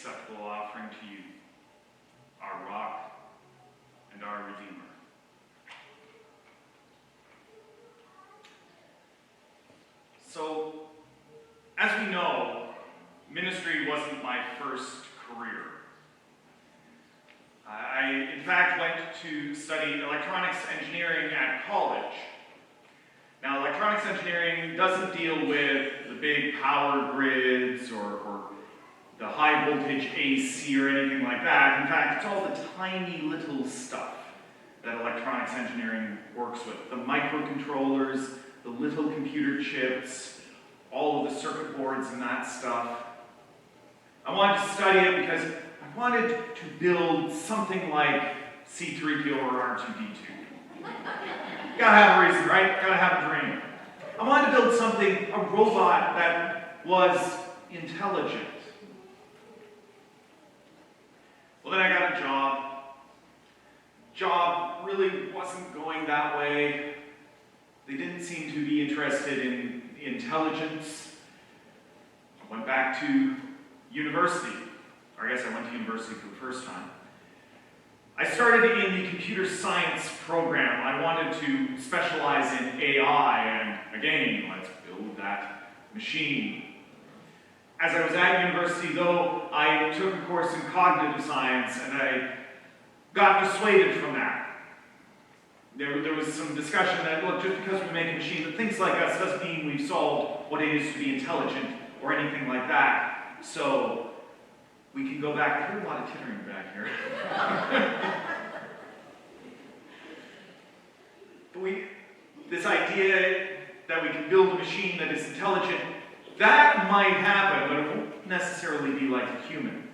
acceptable offering to you, our rock and our Redeemer. So, as we know, ministry wasn't my first career. I, in fact, went to study electronics engineering at college. Now, electronics engineering doesn't deal with the big power grids or the high voltage AC or anything like that. In fact, it's all the tiny little stuff that electronics engineering works with. The microcontrollers, the little computer chips, all of the circuit boards and that stuff. I wanted to study it because I wanted to build something like C-3PO or R2-D2. Gotta have a reason, right? Gotta have a dream. I wanted to build something, a robot that was intelligent. Well, then I got a job. Job really wasn't going that way. They didn't seem to be interested in intelligence. I went back to university. Or I guess I went to university for the first time. I started in the computer science program. I wanted to specialize in AI, and again, let's build that machine. As I was at university, though, I took a course in cognitive science, and I got dissuaded from that. There was some discussion that, look, just because we make a machine that thinks like us doesn't mean we've solved what it is to be intelligent or anything like that. So we can go back. I hear a lot of tittering back here. But this idea that we can build a machine that is intelligent, that might happen, but it won't necessarily be like a human.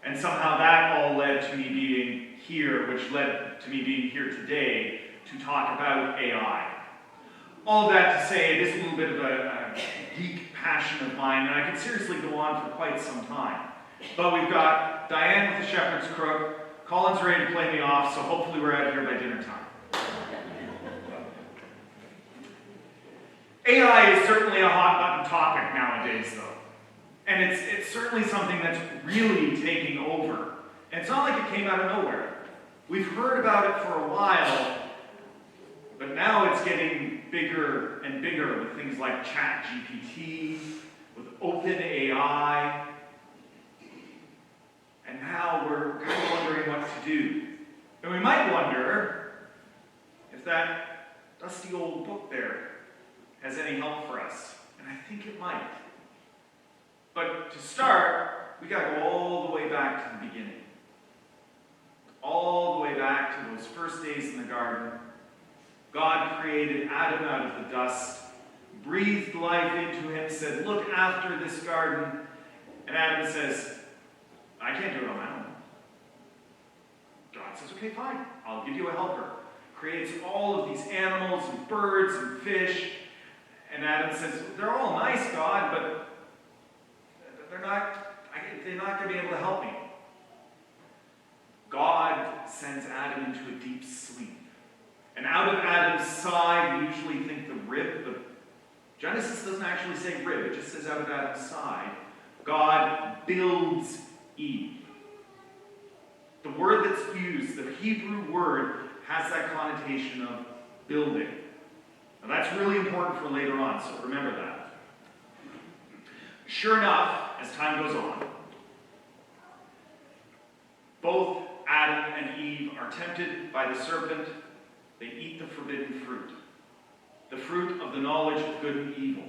And somehow that all led to me being here, which led to me being here today to talk about AI. All that to say, it is a little bit of a geek passion of mine, and I could seriously go on for quite some time. But we've got Diane with the Shepherd's Crook, Colin's ready to play me off, so hopefully we're out of here by dinner time. AI is certainly a hot button topic nowadays, though. And it's certainly something that's really taking over. And it's not like it came out of nowhere. We've heard about it for a while, but now it's getting bigger and bigger with things like ChatGPT, with OpenAI, and now we're kind of wondering what to do. And we might wonder if that dusty old book there has any help for us. And I think it might. But to start, we got to go all the way back to the beginning. All the way back to those first days in the garden. God created Adam out of the dust, breathed life into him, said, look after this garden. And Adam says, I can't do it on my own. God says, okay, fine. I'll give you a helper. Creates all of these animals and birds and fish. And Adam says, they're all nice, God, but they're not going to be able to help me. God sends Adam into a deep sleep. And out of Adam's side, we usually think the rib, but Genesis doesn't actually say rib, it just says out of Adam's side. God builds Eve. The word that's used, the Hebrew word, has that connotation of building. Now that's really important for later on, so remember that. Sure enough, as time goes on, both Adam and Eve are tempted by the serpent. They eat the forbidden fruit, the fruit of the knowledge of good and evil.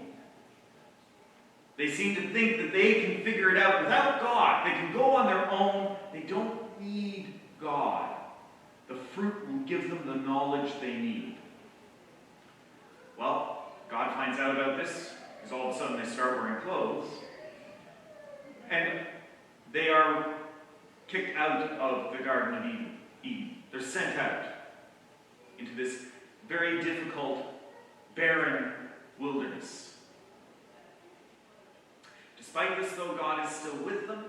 They seem to think that they can figure it out without God. They can go on their own. They don't need God. The fruit will give them the knowledge they need. Well, God finds out about this, because all of a sudden they start wearing clothes. And they are kicked out of the Garden of Eden. They're sent out into this very difficult, barren wilderness. Despite this, though, God is still with them,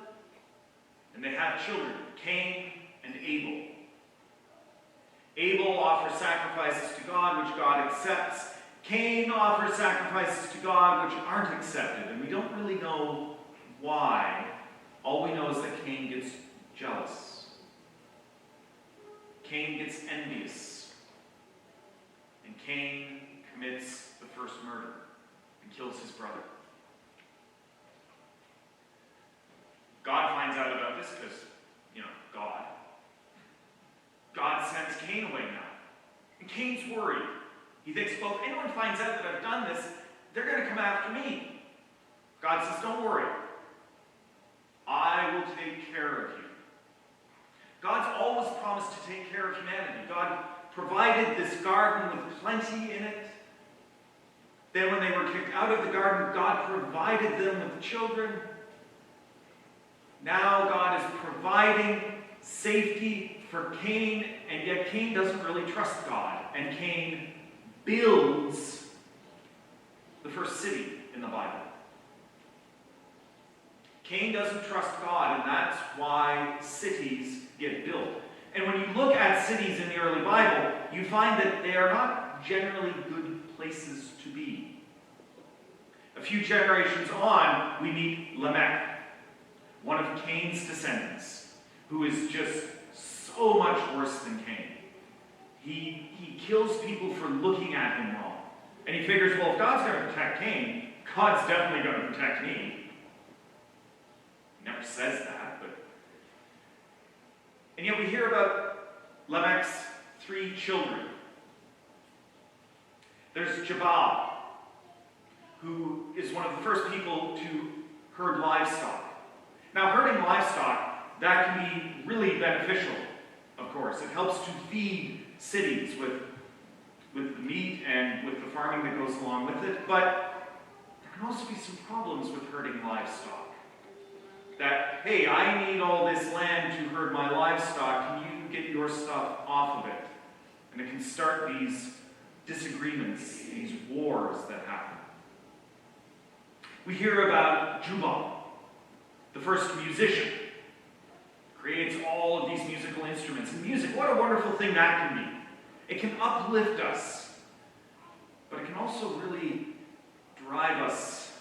and they have children, Cain and Abel. Abel offers sacrifices to God, which God accepts. Cain offers sacrifices to God, which aren't accepted, and we don't really know why. All we know is Cain gets envious. And Cain commits the first murder and kills his brother. God finds out about this because, God sends Cain away now. And Cain's worried. He thinks, well, if anyone finds out that I've done this, they're going to come after me. God says, don't worry. I will take care of you. God's always promised to take care of humanity. God provided this garden with plenty in it. Then when they were kicked out of the garden, God provided them with children. Now God is providing safety for Cain, and yet Cain doesn't really trust God. And Cain builds the first city in the Bible. Cain doesn't trust God, and that's why cities get built. And when you look at cities in the early Bible, you find that they are not generally good places to be. A few generations on, we meet Lamech, one of Cain's descendants, who is just so much worse than Cain. He kills people for looking at him wrong. And he figures, well, if God's going to protect Cain, God's definitely going to protect me. He never says that, but... And yet we hear about Lamech's 3 children. There's Jabal, who is one of the first people to herd livestock. Now, herding livestock, that can be really beneficial, of course. It helps to feed cities with the meat and with the farming that goes along with it. But there can also be some problems with herding livestock. That, hey, I need all this land to herd my livestock. Can you get your stuff off of it? And it can start these disagreements, these wars that happen. We hear about Jubal, the first musician, creates all of these musical instruments. And music, what a wonderful thing that can be. It can uplift us, but it can also really drive us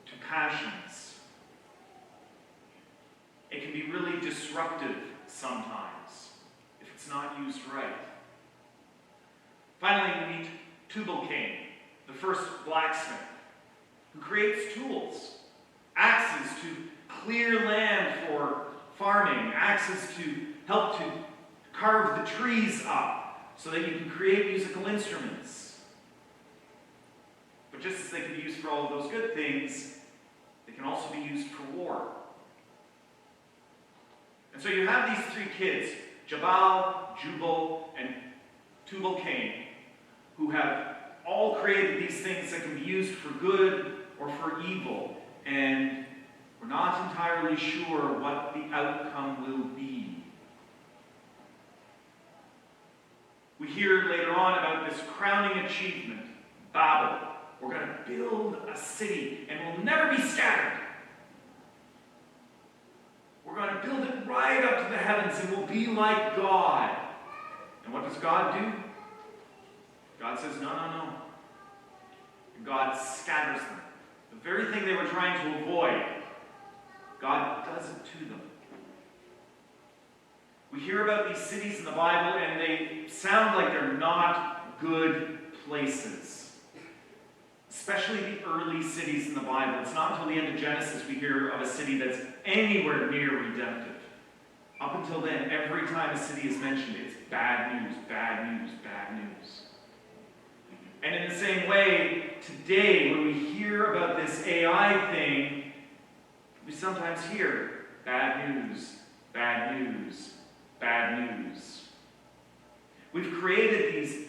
to passions. It can be really disruptive sometimes if it's not used right. Finally, we meet Tubal-Cain, the first blacksmith, who creates tools, axes to clear land for farming, axes to help to carve the trees up so that you can create musical instruments. But just as they can be used for all of those good things, they can also be used for war. And so you have these 3 kids, Jabal, Jubal, and Tubal-Cain, who have all created these things that can be used for good or for evil. And we're not entirely sure what the outcome will be. We hear later on about this crowning achievement, Babel. We're going to build a city and we'll never be scattered. We're going to build it right up to the heavens and we'll be like God. And what does God do? God says, no. And God scatters them. The very thing they were trying to avoid, God does it to them. We hear about these cities in the Bible and they sound like they're not good places. Especially the early cities in the Bible. It's not until the end of Genesis we hear of a city that's anywhere near redemptive. Up until then, every time a city is mentioned, it's bad news, bad news, bad news. And in the same way, today, when we hear about this AI thing, we sometimes hear bad news, bad news, bad news. We've created these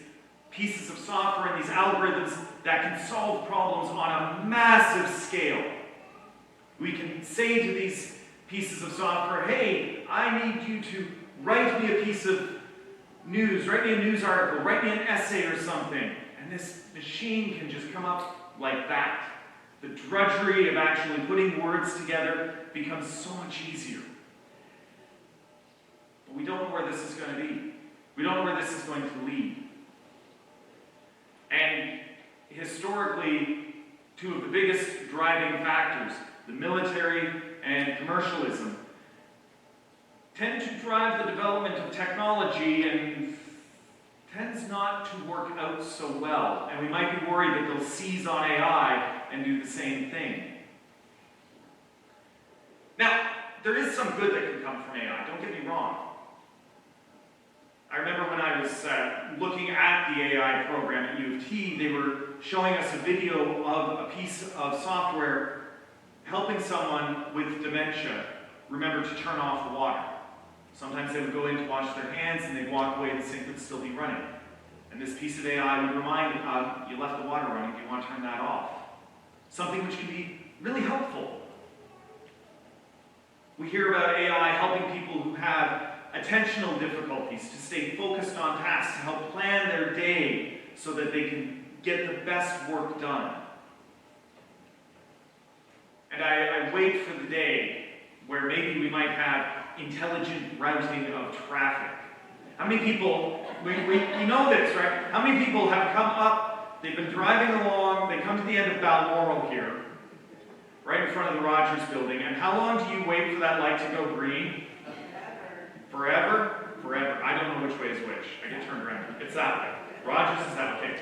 pieces of software and these algorithms that can solve problems on a massive scale. We can say to these pieces of software, hey, I need you to write me a piece of news, write me a news article, write me an essay or something. And this machine can just come up like that. The drudgery of actually putting words together becomes so much easier. But we don't know where this is going to be. We don't know where this is going to lead. And historically, 2 of the biggest driving factors, the military and commercialism, tend to drive the development of technology and tends not to work out so well. And we might be worried that they'll seize on AI and do the same thing. Now, there is some good that can come from AI, don't get me wrong. I remember when I was looking at the AI program at U of T, they were showing us a video of a piece of software helping someone with dementia remember to turn off the water. Sometimes they would go in to wash their hands and they'd walk away and the sink would still be running. And this piece of AI would remind them, you left the water running, do you want to turn that off? Something which can be really helpful. We hear about AI helping people who have attentional difficulties to stay focused on tasks, to help plan their day so that they can get the best work done. And I wait for the day where maybe we might have intelligent routing of traffic. How many people, we know this, right? How many people have come up, they've been driving along, they come to the end of Balmoral here, right in front of the Rogers building, and how long do you wait for that light to go green? Forever? Forever. I don't know which way is which. I get turned around. It's that way. Rogers is that way.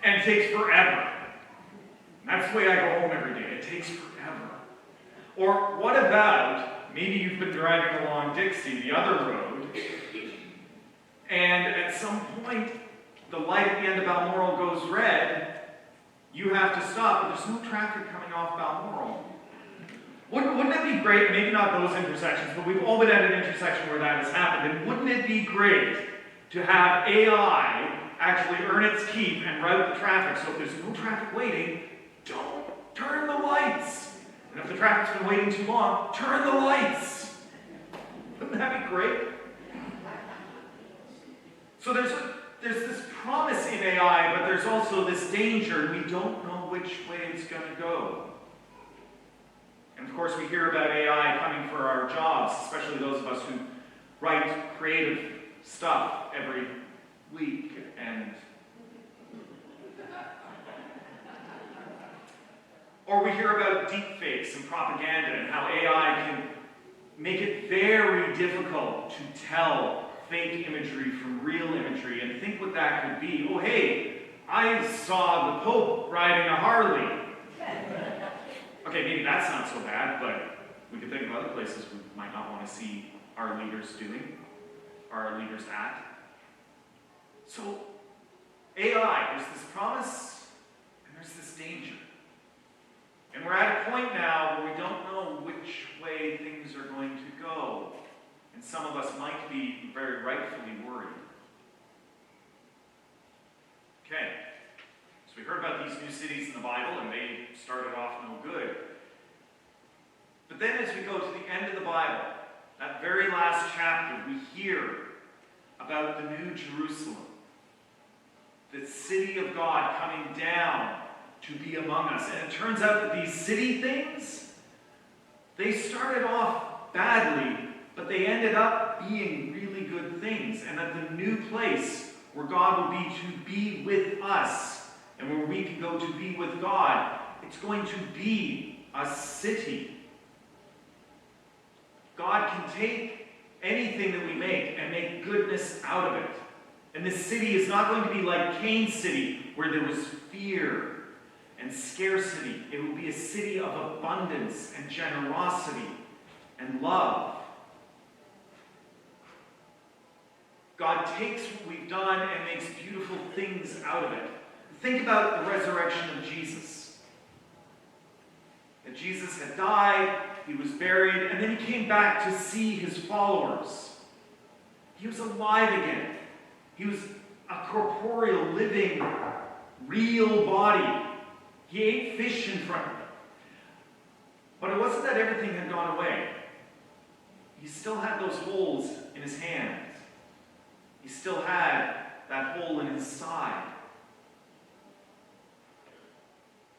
And it takes forever. And that's the way I go home every day. It takes forever. Or what about, maybe you've been driving along Dixie, the other road, and at some point, the light at the end of Balmoral goes red, you have to stop, but there's no traffic coming off Balmoral. Wouldn't it be great, maybe not those intersections, but we've all been at an intersection where that has happened, and wouldn't it be great to have AI actually earn its keep and route the traffic, so if there's no traffic waiting, don't turn the lights. And if the traffic's been waiting too long, turn the lights. Wouldn't that be great? So there's this promise in AI, but there's also this danger, and we don't know which way it's going to go. And of course, we hear about AI coming for our jobs, especially those of us who write creative stuff every week. Or we hear about deepfakes and propaganda and how AI can make it very difficult to tell fake imagery from real imagery. And think what that could be. Oh, hey, I saw the Pope riding a Harley. Okay, maybe that's not so bad, but we could think of other places we might not want to see our leaders doing, or our leaders at. So, AI, there's this promise, and there's this danger. And we're at a point now where we don't know which way things are going to go. And some of us might be very rightfully worried. Okay. We heard about these new cities in the Bible, and they started off no good. But then as we go to the end of the Bible, that very last chapter, we hear about the New Jerusalem, the city of God coming down to be among us. And it turns out that these city things, they started off badly, but they ended up being really good things. And that the new place where God will be to be with us, and where we can go to be with God, it's going to be a city. God can take anything that we make and make goodness out of it. And this city is not going to be like Cain's city, where there was fear and scarcity. It will be a city of abundance and generosity and love. God takes what we've done and makes beautiful things out of it. Think about the resurrection of Jesus. That Jesus had died, he was buried, and then he came back to see his followers. He was alive again. He was a corporeal, living, real body. He ate fish in front of them. But it wasn't that everything had gone away. He still had those holes in his hands. He still had that hole in his side.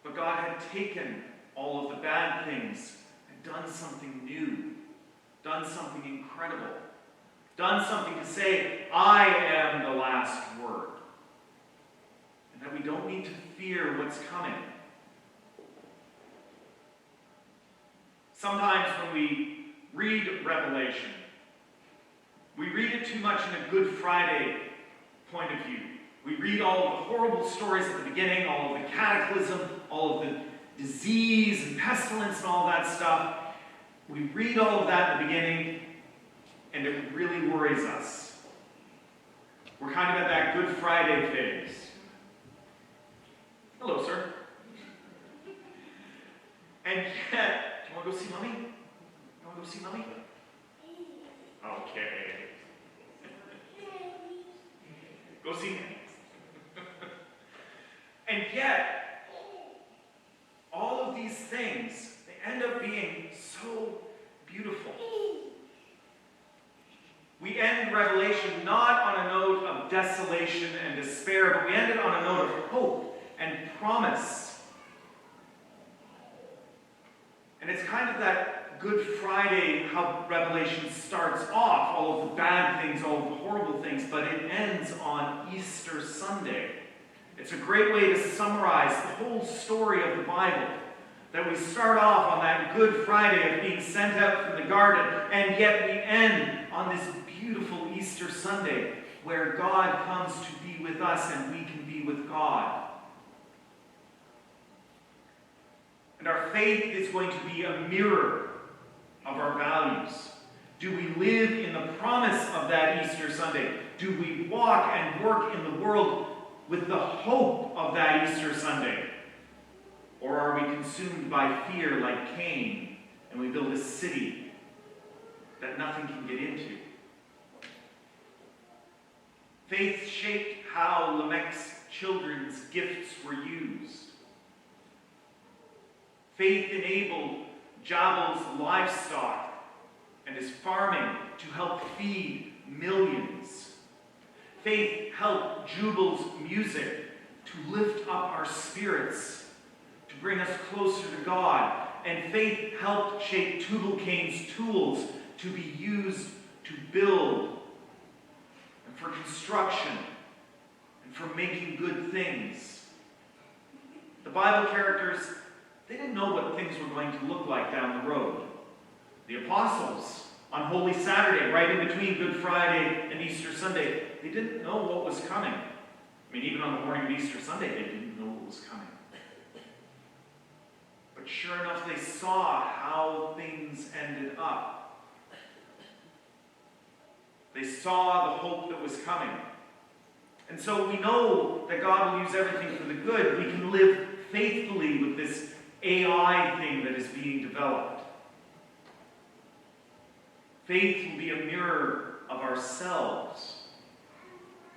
But God had taken all of the bad things and done something new, done something incredible, done something to say, I am the last word. And that we don't need to fear what's coming. Sometimes when we read Revelation, We read it too much in a Good Friday point of view. We read all of the horrible stories at the beginning, all of the cataclysm, all of the disease and pestilence and all that stuff. We read all of that in the beginning, and it really worries us. We're kind of at that Good Friday phase. Hello, sir. And yet, do you want to go see Mommy? You want to go see Mommy? Okay. Go see him. And yet, all of these things, they end up being so beautiful. We end Revelation not on a note of desolation and despair, but we end it on a note of hope and promise. And it's kind of that Good Friday, how Revelation starts off, all of the bad things, all of the horrible things, but it ends on Easter Sunday. It's a great way to summarize the whole story of the Bible. That we start off on that Good Friday of being sent out from the garden, and yet we end on this beautiful Easter Sunday where God comes to be with us and we can be with God. And our faith is going to be a mirror of our values. Do we live in the promise of that Easter Sunday? Do we walk and work in the world with the hope of that Easter Sunday? Or are we consumed by fear like Cain, and we build a city that nothing can get into? Faith shaped how Lamech's children's gifts were used. Faith enabled Jabal's livestock and his farming to help feed millions. Faith helped Jubal's music to lift up our spirits, to bring us closer to God. And faith helped shape Tubal-Cain's tools to be used to build and for construction and for making good things. The Bible characters, they didn't know what things were going to look like down the road. The apostles, on Holy Saturday, right in between Good Friday and Easter Sunday, they didn't know what was coming. I mean, even on the morning of Easter Sunday, they didn't know what was coming. But sure enough, they saw how things ended up. They saw the hope that was coming. And so we know that God will use everything for the good. We can live faithfully with this AI thing that is being developed. Faith will be a mirror of ourselves.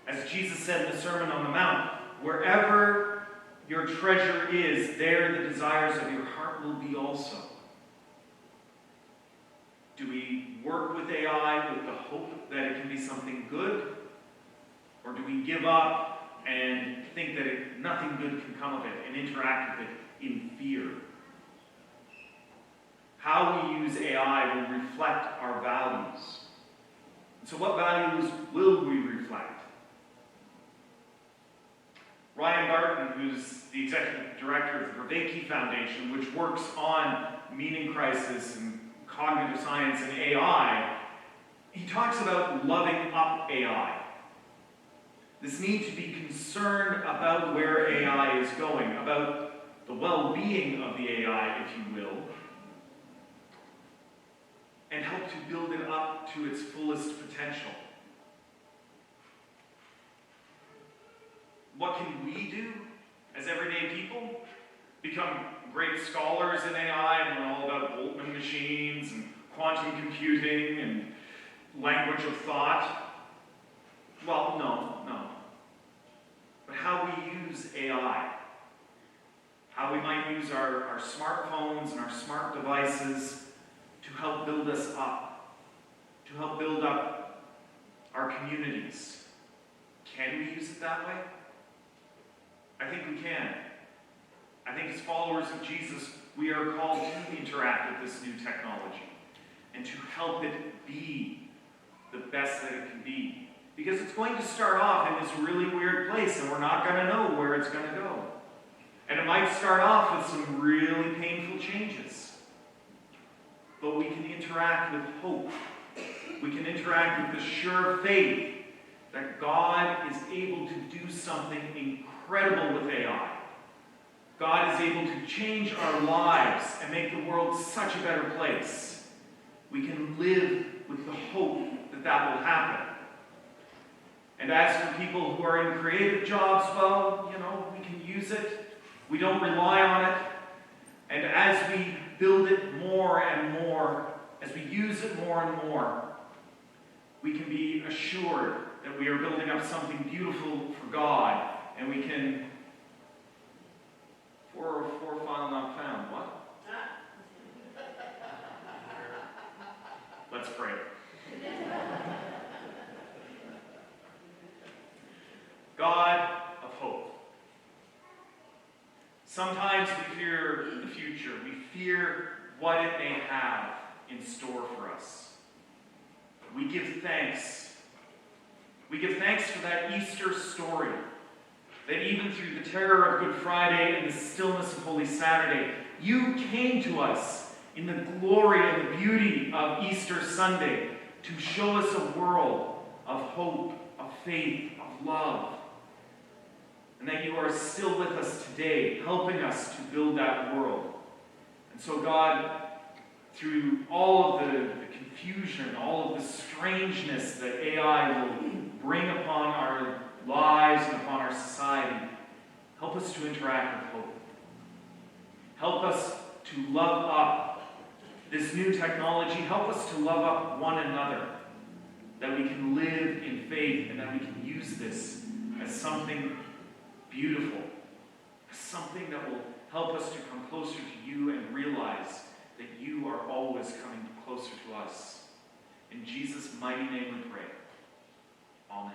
As Jesus said in the Sermon on the Mount, wherever your treasure is, there the desires of your heart will be also. Do we work with AI with the hope that it can be something good? Or do we give up and think that nothing good can come of it and interact with it in fear? How we use AI will reflect our values. So what values will we reflect? Ryan Barton, who's the executive director of the Vervaeke Foundation, which works on meaning crisis and cognitive science and AI, he talks about loving up AI. This need to be concerned about where AI is going, about the well-being of the AI, if you will, and help to build it up to its fullest potential. What can we do as everyday people? Become great scholars in AI and learn all about Boltzmann machines and quantum computing and language of thought? Well, no. But how we use AI, how we might use our smartphones and our smart devices to help build us up, to help build up our communities. Can we use it that way? I think we can. I think as followers of Jesus, we are called to interact with this new technology and to help it be the best that it can be. Because it's going to start off in this really weird place and we're not going to know where it's going to go. And it might start off with some really painful changes. But we can interact with hope we can interact with the sure faith that God is able to do something incredible with AI. God is able to change our lives and make the world such a better place. We can live with the hope that that will happen. And as for people who are in creative jobs, well, we can use it. We don't rely on it. And as we build it more and more, as we use it more and more, we can be assured that we are building up something beautiful for God, and we can... 404 file not found. What? Let's pray. God of hope. Sometimes we fear the future. We fear what it may have in store for us. We give thanks. We give thanks for that Easter story, that even through the terror of Good Friday and the stillness of Holy Saturday, you came to us in the glory and the beauty of Easter Sunday to show us a world of hope, of faith, of love. And that you are still with us today, helping us to build that world. And so God, through all of the confusion, all of the strangeness that AI will bring upon our lives and upon our society, help us to interact with hope. Help us to love up this new technology. Help us to love up one another, that we can live in faith and that we can use this as something beautiful, as something that will help us to come closer to you and realize that you are always coming closer to us. In Jesus' mighty name we pray. Amen.